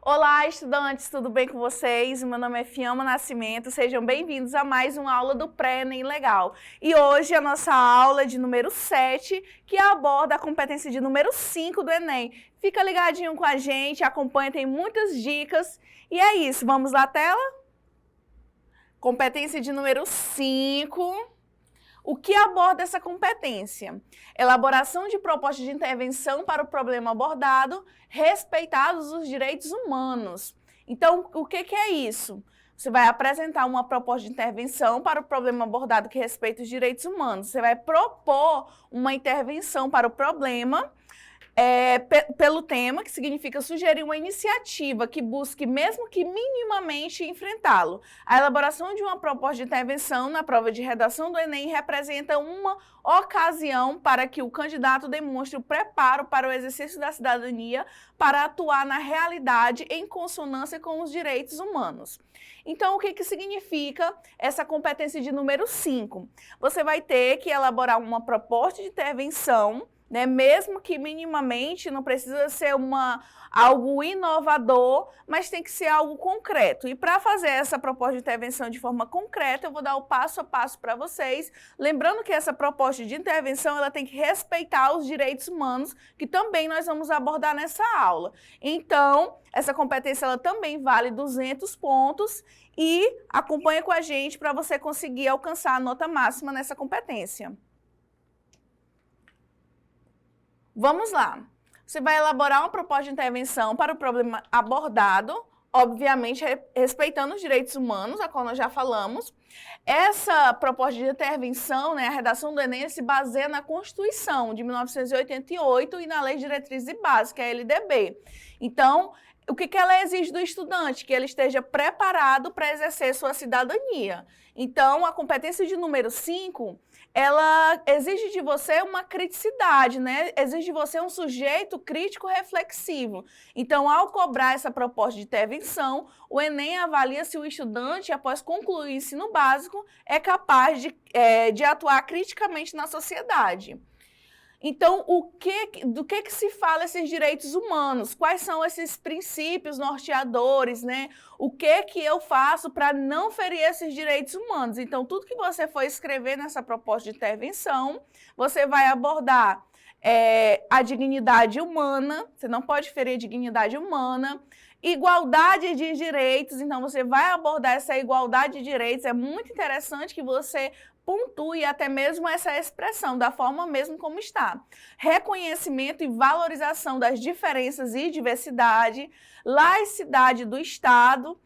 Olá, estudantes, tudo bem com vocês? Meu nome é Fiamma Nascimento, sejam bem-vindos a mais uma aula do Pré-ENEM Legal. E hoje a nossa aula é de número 7, que aborda a competência de número 5 do Enem. Fica ligadinho com a gente, acompanha, tem muitas dicas. E é isso, vamos lá, tela? Competência de número 5. O que aborda essa competência? Elaboração de propostas de intervenção para o problema abordado, respeitados os direitos humanos. Então, o que é isso? Você vai apresentar uma proposta de intervenção para o problema abordado que respeita os direitos humanos. Você vai propor uma intervenção para o problema pelo tema, que significa sugerir uma iniciativa que busque, mesmo que minimamente, enfrentá-lo. A elaboração de uma proposta de intervenção na prova de redação do Enem representa uma ocasião para que o candidato demonstre o preparo para o exercício da cidadania para atuar na realidade em consonância com os direitos humanos. Então, o que significa essa competência de número 5? Você vai ter que elaborar uma proposta de intervenção, mesmo que minimamente, não precisa ser algo inovador, mas tem que ser algo concreto. E para fazer essa proposta de intervenção de forma concreta, eu vou dar o passo a passo para vocês, lembrando que essa proposta de intervenção ela tem que respeitar os direitos humanos, que também nós vamos abordar nessa aula. Então, essa competência ela também vale 200 pontos e acompanha com a gente para você conseguir alcançar a nota máxima nessa competência. Vamos lá. Você vai elaborar uma proposta de intervenção para o problema abordado, obviamente respeitando os direitos humanos, a qual nós já falamos. Essa proposta de intervenção, a redação do Enem, se baseia na Constituição de 1988 e na Lei de Diretrizes Básicas, a LDB. Então, o que ela exige do estudante? Que ele esteja preparado para exercer sua cidadania. Então, a competência de número 5, ela exige de você uma criticidade, exige de você um sujeito crítico reflexivo. Então, ao cobrar essa proposta de intervenção, o Enem avalia se o estudante, após concluir o ensino básico, é capaz de atuar criticamente na sociedade. Então, do que se fala esses direitos humanos? Quais são esses princípios norteadores, O que eu faço para não ferir esses direitos humanos? Então, tudo que você for escrever nessa proposta de intervenção, você vai abordar a dignidade humana, você não pode ferir a dignidade humana, igualdade de direitos, então você vai abordar essa igualdade de direitos, é muito interessante que você pontue até mesmo essa expressão, da forma mesmo como está. Reconhecimento e valorização das diferenças e diversidade, laicidade do Estado,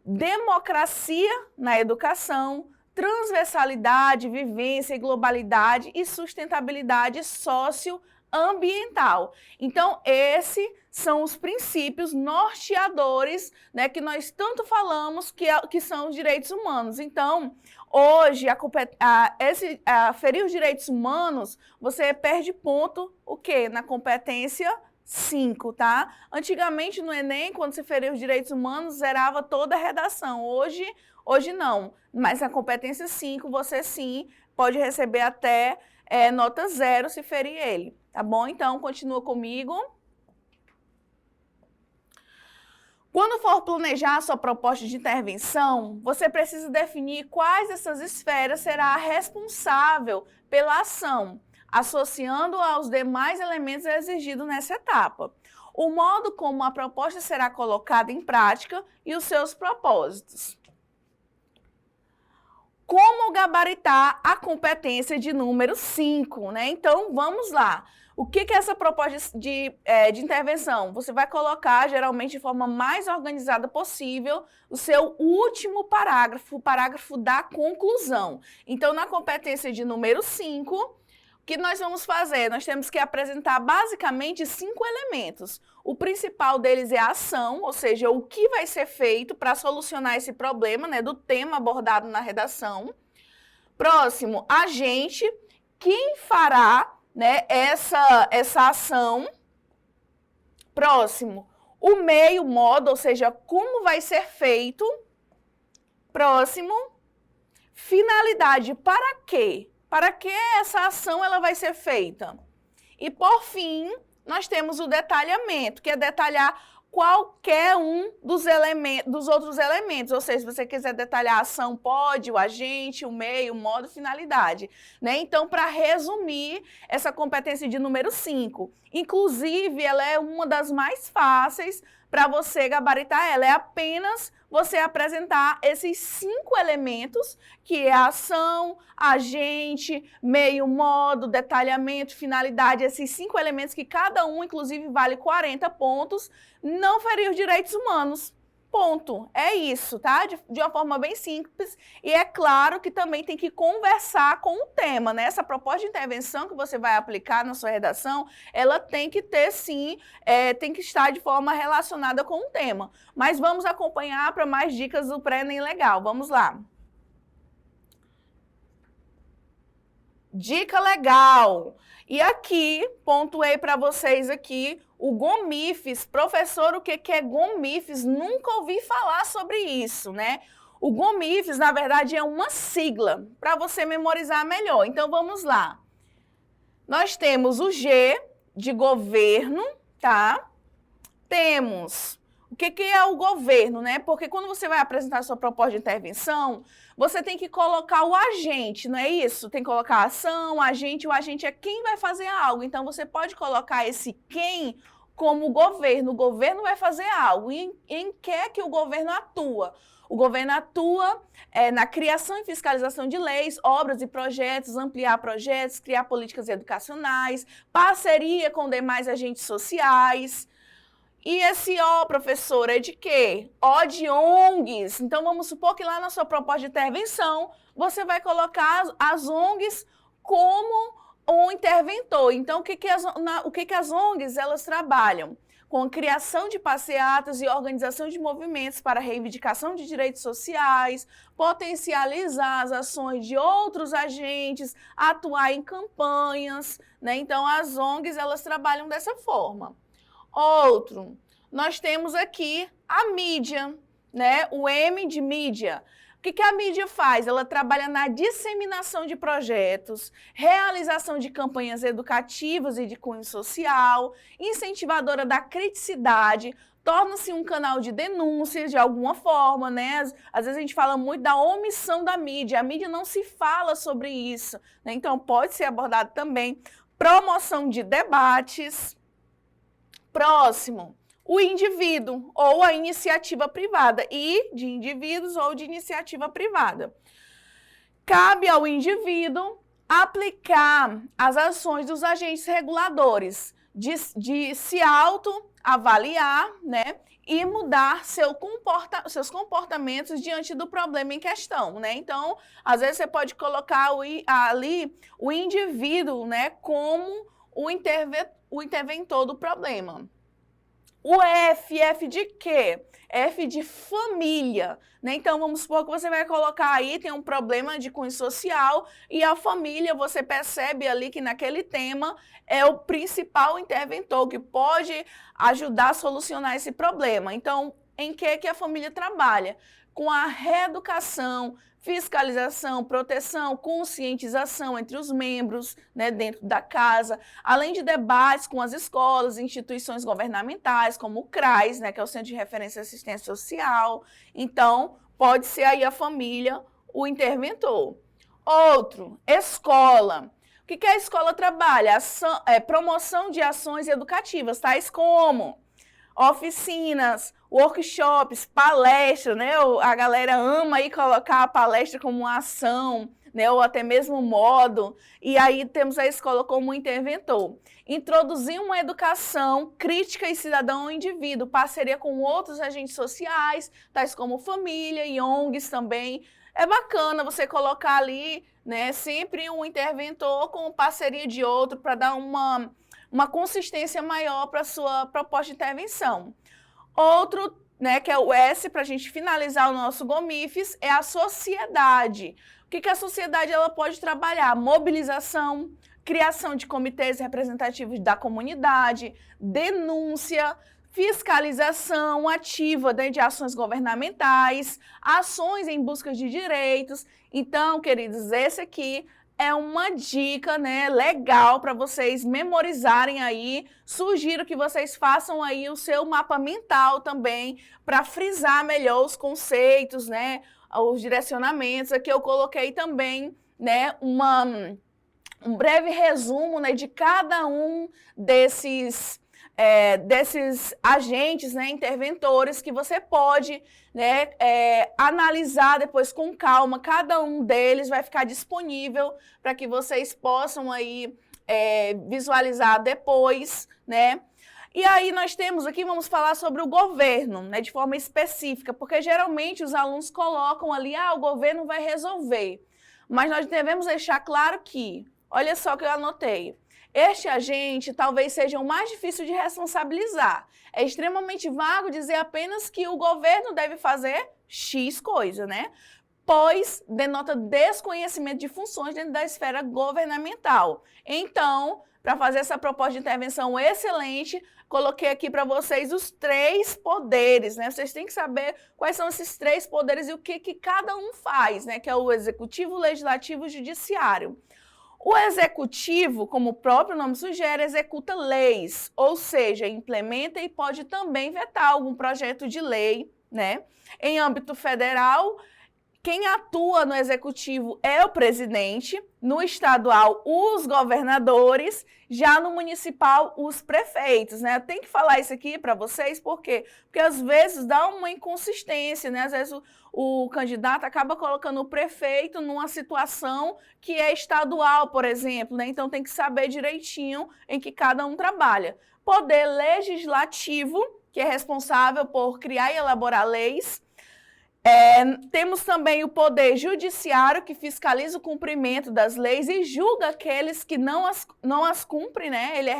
democracia na educação, transversalidade, vivência e globalidade e sustentabilidade socioambiental. Então, esses são os princípios norteadores, que nós tanto falamos que são os direitos humanos. Então, hoje, ferir os direitos humanos, você perde ponto, o quê? Na competência 5, tá? Antigamente, no Enem, quando se feria os direitos humanos, zerava toda a redação. Hoje não, mas na competência 5, você sim pode receber até nota 0 se ferir ele, tá bom? Então, continua comigo. Quando for planejar a sua proposta de intervenção, você precisa definir quais dessas esferas será responsável pela ação, associando aos demais elementos exigidos nessa etapa, o modo como a proposta será colocada em prática e os seus propósitos. Como gabaritar a competência de número 5, Então, vamos lá. O que é essa proposta de intervenção? Você vai colocar, geralmente, de forma mais organizada possível, o seu último parágrafo, o parágrafo da conclusão. Então, na competência de número 5, o que nós vamos fazer? Nós temos que apresentar, basicamente, 5 elementos. O principal deles é a ação, ou seja, o que vai ser feito para solucionar esse problema, do tema abordado na redação. Próximo, agente, quem fará essa ação. Próximo, o meio, modo, ou seja, como vai ser feito. Próximo, finalidade, para quê? Para que essa ação ela vai ser feita? E, por fim, nós temos o detalhamento, que é detalhar qualquer um dos outros elementos, ou seja, se você quiser detalhar a ação, pode, o agente, o meio, o modo, finalidade, né? Então, para resumir, essa competência de número 5, inclusive, ela é uma das mais fáceis para você gabaritar ela, é apenas você apresentar esses 5 elementos, que é a ação, agente, meio, modo, detalhamento, finalidade, esses 5 elementos que cada um, inclusive, vale 40 pontos, não ferir os direitos humanos. Ponto. É isso, tá? De uma forma bem simples. E é claro que também tem que conversar com o tema, né? Essa proposta de intervenção que você vai aplicar na sua redação, ela tem que ter, sim, tem que estar de forma relacionada com o tema. Mas vamos acompanhar para mais dicas do pré-ENEM legal. Vamos lá. Dica legal. E aqui, pontuei para vocês aqui, o GOMIFES. Professor, o que é GOMIFES? Nunca ouvi falar sobre isso, né? O GOMIFES, na verdade, é uma sigla para você memorizar melhor. Então, vamos lá. Nós temos o G de governo, tá? Temos o que é o governo, né? Porque quando você vai apresentar a sua proposta de intervenção, você tem que colocar o agente, não é isso? Tem que colocar a ação, agente, o agente é quem vai fazer algo. Então, você pode colocar esse quem como governo. O governo vai fazer algo. E em que é que o governo atua? O governo atua na criação e fiscalização de leis, obras e projetos, ampliar projetos, criar políticas educacionais, parceria com demais agentes sociais. E esse O, professora, é de quê? O de ONGs. Então, vamos supor que lá na sua proposta de intervenção, você vai colocar as ONGs como um interventor. Então, o que as ONGs elas trabalham? Com a criação de passeatas e organização de movimentos para reivindicação de direitos sociais, potencializar as ações de outros agentes, atuar em campanhas, né? Então, as ONGs elas trabalham dessa forma. Outro, nós temos aqui a mídia, né? O M de mídia. O que a mídia faz? Ela trabalha na disseminação de projetos, realização de campanhas educativas e de cunho social, incentivadora da criticidade, torna-se um canal de denúncia de alguma forma, né? Às vezes a gente fala muito da omissão da mídia, a mídia não se fala sobre isso, né? Então pode ser abordado também. Promoção de debates. Próximo, o indivíduo ou a iniciativa privada, e de indivíduos ou de iniciativa privada. Cabe ao indivíduo aplicar as ações dos agentes reguladores, de se autoavaliar, né, e mudar seus comportamentos diante do problema em questão, né? Então, às vezes você pode colocar ali o indivíduo, né, como o interventor do problema. O F de quê? F de família, né? Então, vamos supor que você vai colocar aí, tem um problema de cunho social e a família, você percebe ali que naquele tema é o principal interventor que pode ajudar a solucionar esse problema. Então, em que a família trabalha? Com a reeducação, fiscalização, proteção, conscientização entre os membros, né, dentro da casa, além de debates com as escolas, instituições governamentais, como o CRAS, né, que é o Centro de Referência e Assistência Social. Então, pode ser aí a família o interventor. Outro, escola. O que a escola trabalha? Promoção de ações educativas, tais como oficinas, workshops, palestras, né? A galera ama aí colocar a palestra como uma ação, né? Ou até mesmo modo. E aí temos a escola como interventor. Introduzir uma educação crítica e cidadão ao indivíduo, parceria com outros agentes sociais, tais como família e ONGs também. É bacana você colocar ali, né? Sempre um interventor com parceria de outro para dar uma consistência maior para a sua proposta de intervenção. Outro, né, que é o S, para a gente finalizar o nosso GOMIFES, é a sociedade. O que a sociedade ela pode trabalhar? Mobilização, criação de comitês representativos da comunidade, denúncia, fiscalização ativa, né, de ações governamentais, ações em busca de direitos. Então, queridos, esse aqui é uma dica, né, legal para vocês memorizarem aí. Sugiro que vocês façam aí o seu mapa mental também para frisar melhor os conceitos, né, os direcionamentos. Aqui eu coloquei também, né, um breve resumo, né, de cada um desses agentes, né, interventores, que você pode, né, analisar depois com calma. Cada um deles vai ficar disponível para que vocês possam aí visualizar depois, né? E aí nós temos aqui, vamos falar sobre o governo, né, de forma específica, porque geralmente os alunos colocam ali, o governo vai resolver. Mas nós devemos deixar claro que, olha só o que eu anotei, este agente talvez seja o mais difícil de responsabilizar. É extremamente vago dizer apenas que o governo deve fazer X coisa, né? Pois denota desconhecimento de funções dentro da esfera governamental. Então, para fazer essa proposta de intervenção excelente, coloquei aqui para vocês os 3 poderes, né? Vocês têm que saber quais são esses 3 poderes e o que cada um faz, né? Que é o executivo, o legislativo e o judiciário. O executivo, como o próprio nome sugere, executa leis, ou seja, implementa e pode também vetar algum projeto de lei, né? Em âmbito federal, quem atua no executivo é o presidente, no estadual, os governadores, já no municipal, os prefeitos, né? Tem que falar isso aqui para vocês, por quê? Porque às vezes dá uma inconsistência, né? Às vezes o candidato acaba colocando o prefeito numa situação que é estadual, por exemplo, né? Então tem que saber direitinho em que cada um trabalha. Poder legislativo, que é responsável por criar e elaborar leis. Temos também o poder judiciário, que fiscaliza o cumprimento das leis e julga aqueles que não as cumprem, né? Ele é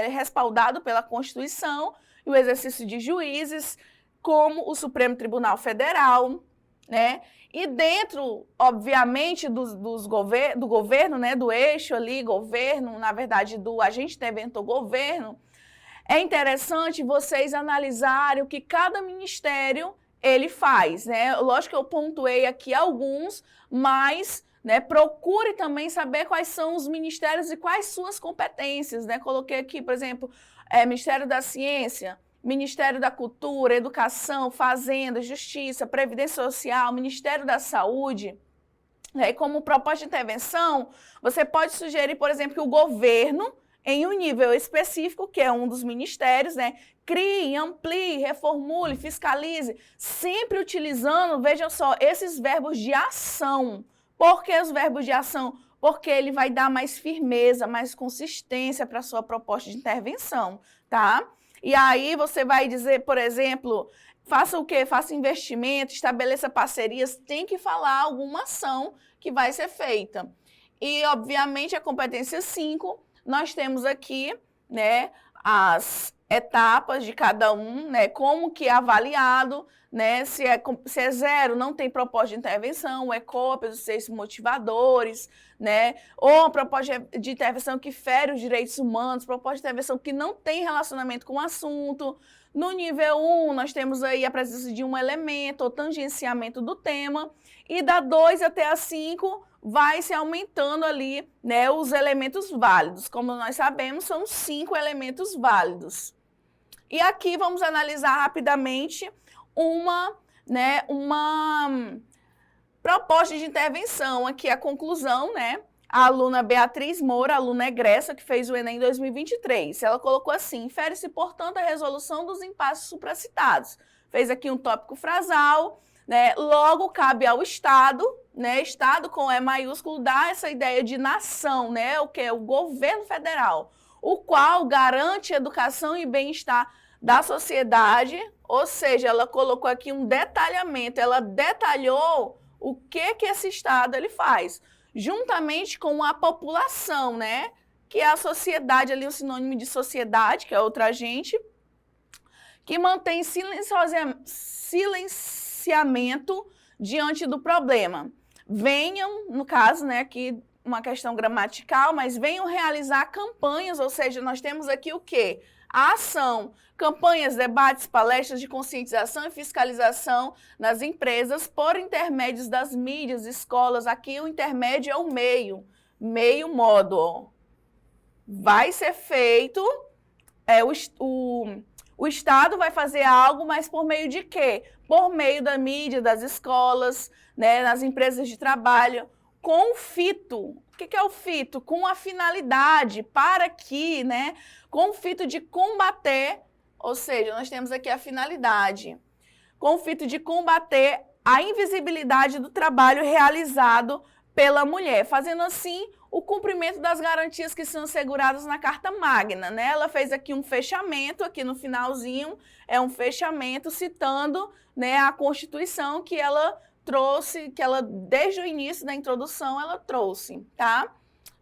respaldado pela Constituição e o exercício de juízes, como o Supremo Tribunal Federal, né? E dentro, obviamente, do governo, né? Do eixo ali, governo, na verdade, do agente interventor governo, é interessante vocês analisarem o que cada ministério ele faz, né? Lógico que eu pontuei aqui alguns, mas, né, procure também saber quais são os ministérios e quais suas competências, né? Coloquei aqui, por exemplo, Ministério da Ciência, Ministério da Cultura, Educação, Fazenda, Justiça, Previdência Social, Ministério da Saúde. E como proposta de intervenção, você pode sugerir, por exemplo, que o governo, em um nível específico, que é um dos ministérios, né, crie, amplie, reformule, fiscalize, sempre utilizando, vejam só, esses verbos de ação. Por que os verbos de ação? Porque ele vai dar mais firmeza, mais consistência para a sua proposta de intervenção, tá? E aí você vai dizer, por exemplo, faça o quê? Faça investimento, estabeleça parcerias, tem que falar alguma ação que vai ser feita. E, obviamente, a competência 5, nós temos aqui, né, as etapas de cada um, né, como que é avaliado, né, se é 0, não tem proposta de intervenção, é cópias dos 6 motivadores, né, ou proposta de intervenção que fere os direitos humanos, proposta de intervenção que não tem relacionamento com o assunto. No nível 1, nós temos aí a presença de um elemento ou tangenciamento do tema, e da 2 até a 5, vai se aumentando ali, né, os elementos válidos. Como nós sabemos, são 5 elementos válidos. E aqui vamos analisar rapidamente uma proposta de intervenção. Aqui a conclusão, né? A aluna Beatriz Moura, aluna egressa, que fez o Enem 2023. Ela colocou assim: infere-se, portanto, a resolução dos impasses supracitados. Fez aqui um tópico frasal, né? Logo, cabe ao Estado, né? Estado com E maiúsculo, dar essa ideia de nação, né? O que é o governo federal, o qual garante educação e bem-estar da sociedade. Ou seja, ela colocou aqui um detalhamento, ela detalhou o que esse Estado ele faz, juntamente com a população, né? Que é a sociedade ali, o sinônimo de sociedade, que é outro agente, que mantém silenciamento diante do problema. Venham, no caso, né, aqui uma questão gramatical, mas venham realizar campanhas, ou seja, nós temos aqui o quê? A ação, campanhas, debates, palestras de conscientização e fiscalização nas empresas por intermédios das mídias, escolas. Aqui o intermédio é o meio modo. Ó. Vai ser feito, o Estado vai fazer algo, mas por meio de quê? Por meio da mídia, das escolas, né, nas empresas de trabalho, com o fito. O que é o fito? Com a finalidade, para que, né, com o fito de combater, ou seja, nós temos aqui a finalidade, com o fito de combater a invisibilidade do trabalho realizado pela mulher, fazendo assim o cumprimento das garantias que são asseguradas na Carta Magna, né? Ela fez aqui um fechamento, aqui no finalzinho, é um fechamento citando, né, a Constituição que ela trouxe, que ela, desde o início da introdução, ela trouxe, tá?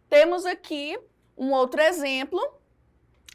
Temos aqui um outro exemplo,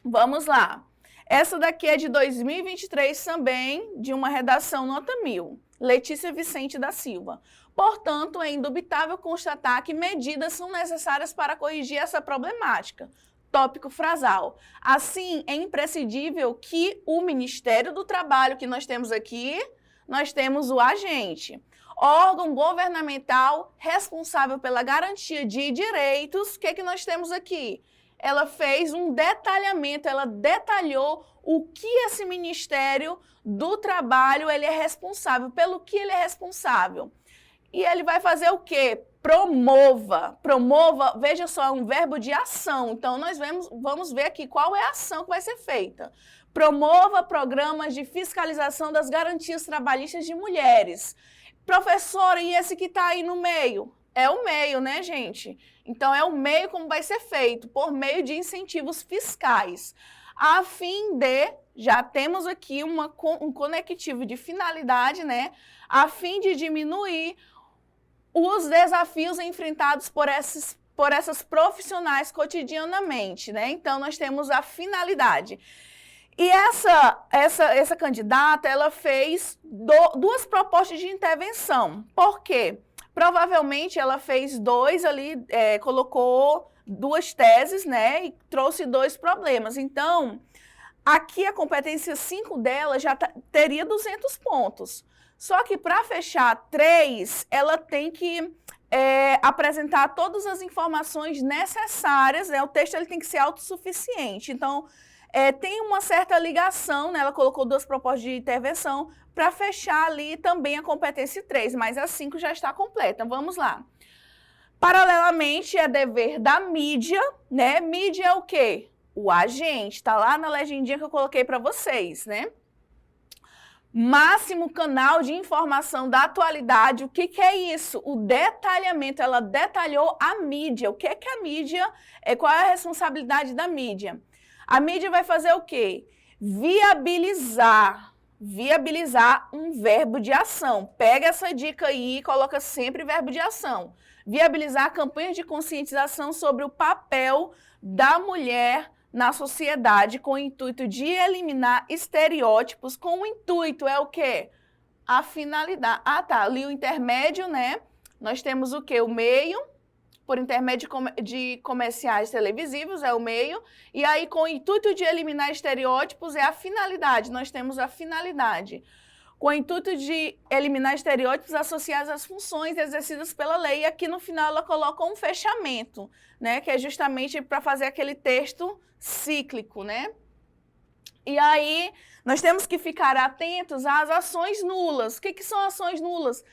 vamos lá. Essa daqui é de 2023 também, de uma redação nota 1000, Letícia Vicente da Silva. Portanto, é indubitável constatar que medidas são necessárias para corrigir essa problemática. Tópico frasal. Assim, é imprescindível que o Ministério do Trabalho, que nós temos aqui, nós temos o agente, órgão governamental responsável pela garantia de direitos. O que nós temos aqui? Ela fez um detalhamento, ela detalhou o que esse Ministério do Trabalho ele é responsável, pelo que ele é responsável. E ele vai fazer o quê? Promova. Promova, veja só, é um verbo de ação. Então, nós vamos ver aqui qual é a ação que vai ser feita. Promova programas de fiscalização das garantias trabalhistas de mulheres. Professora, e esse que está aí no meio? É o meio, né, gente? Então, é o meio como vai ser feito, por meio de incentivos fiscais. A fim de, já temos aqui um conectivo de finalidade, né? A fim de diminuir os desafios enfrentados por essas profissionais cotidianamente, né? Então, nós temos a finalidade. E essa candidata, ela fez duas propostas de intervenção. Por quê? Provavelmente, ela fez colocou duas teses, né? E trouxe dois problemas. Então, aqui a competência 5 dela já teria 200 pontos. Só que para fechar 3, ela tem que apresentar todas as informações necessárias, né? O texto ele tem que ser autossuficiente. Então, tem uma certa ligação, né? Ela colocou duas propostas de intervenção para fechar ali também a competência 3, mas a 5 já está completa. Vamos lá. Paralelamente, é dever da mídia, né? Mídia é o quê? O agente. Está lá na legendinha que eu coloquei para vocês, né? Máximo canal de informação da atualidade. O que é isso? O detalhamento. Ela detalhou a mídia. O que é a mídia? Qual é a responsabilidade da mídia? A mídia vai fazer o quê? Viabilizar um verbo de ação. Pega essa dica aí e coloca sempre verbo de ação. Viabilizar campanhas de conscientização sobre o papel da mulher na sociedade com o intuito de eliminar estereótipos, com o intuito é o quê? A finalidade. Ah, tá, ali o intermédio, né? Nós temos o quê? O meio, por intermédio de comerciais televisivos, é o meio, e aí com o intuito de eliminar estereótipos é a finalidade, nós temos a finalidade. Com o intuito de eliminar estereótipos associados às funções exercidas pela lei, e aqui no final ela coloca um fechamento, né, que é justamente para fazer aquele texto cíclico, né? E aí nós temos que ficar atentos às ações nulas. O que são ações nulas?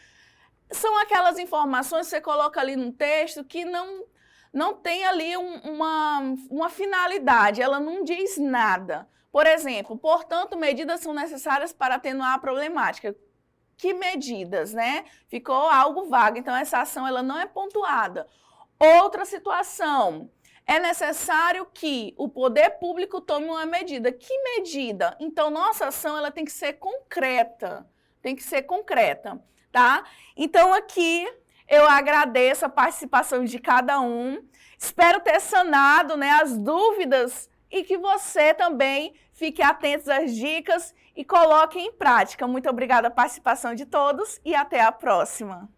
São aquelas informações que você coloca ali no texto que não tem ali uma finalidade, ela não diz nada. Por exemplo, portanto, medidas são necessárias para atenuar a problemática. Que medidas, né? Ficou algo vago, então essa ação ela não é pontuada. Outra situação, é necessário que o poder público tome uma medida. Que medida? Então, nossa ação ela tem que ser concreta, tá? Então, aqui eu agradeço a participação de cada um, espero ter sanado, né, as dúvidas e que você também fique atento às dicas e coloque em prática. Muito obrigada a participação de todos e até a próxima.